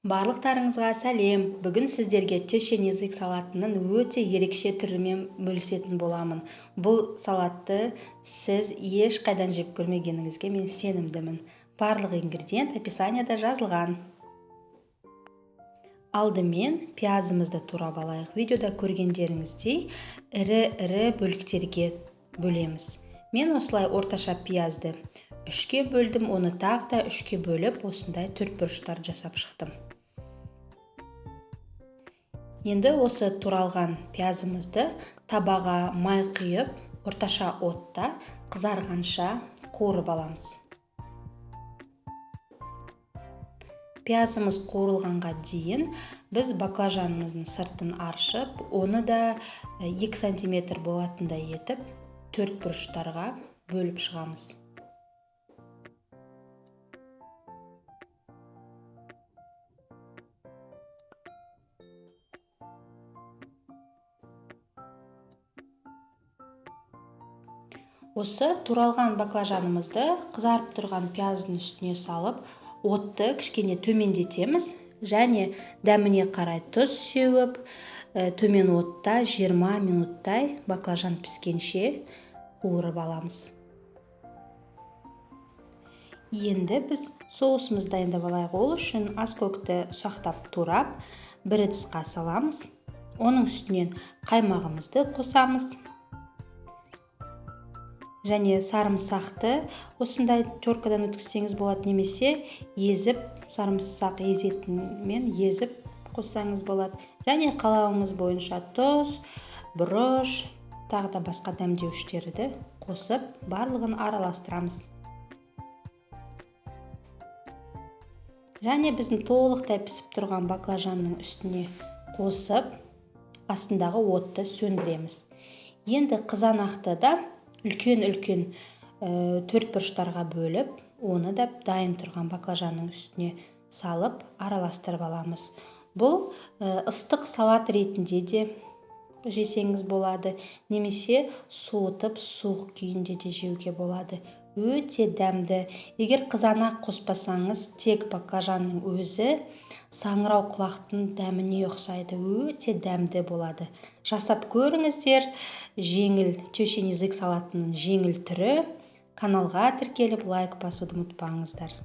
Барлықтарыңызға сәлем. Бүгін сіздерге тещен язык салатының өте ерекше түрімен бөлісетін боламын. Бұл салатты сіз еш қайдан жеп көрмегеніңізге мен сенімдімін. Барлық ингредиент описанияда жазылған. Алдымен пиязымызды турап алайық. Видеода көргендеріңіздей ірі бөліктерге бөлеміз. Мен осылай орташа пиязды үшке бөлдім, оны тағы да үшке бөліп, осындай төртбұрыштар жасап шықтым. Енді осы туралған пиязымызды табаға май құйып, орташа отта қызарғанша қуырып аламыз. Пиязымыз қуырылғанға дейін біз баклажанымыздың сыртын аршып, оны да 2 см болатындай етіп, төртбұрыштарға бөліп шығамыз. Осы туралған баклажанымызды қызарып тұрған пияздың үстіне салып, отты кішкене төмендетеміз және дәміне қарай тұз сеуіп, төмен отта 20 минуттай баклажан піскенше қуырып аламыз. Енді біз соусымызды дайындап алайық. Ол үшін аскөкті ұсақтап турап, бір ыдысқа саламыз. Оның үстінен қаймағымызды қосамыз. Және сарымсақты осындай теркадан өткізсеңіз болады, немесе езіп, сарымсақ езетімен езіп қоссаңыз болады. Және қалауыңыз бойынша тұз, бұрыш, тағы да басқа дәмдеуіштерді қосып, барлығын араластырамыз. Және біздің толықтай пісіп тұрған баклажанның үстіне қосып, астындағы отты сөндіреміз. Енді қызанақты да үлкен төртбұрыштарға бөліп, оны да дайын тұрған баклажанның үстіне салып, араластырып аламыз. Бұл ыстық салат ретінде де жесеңіз болады, немесе суытып, суық күйінде де жеуге болады. Өте дәмді. Егер қызанақ қоспасаңыз, тек баклажанның өзі саңырау құлақтың дәміне ұқсайды. Өте дәмді болады. Жасап көріңіздер. Жеңіл тещен язык салатының жеңіл түрі. Каналға тіркеліп, лайк басуды ұмытпаңыздар.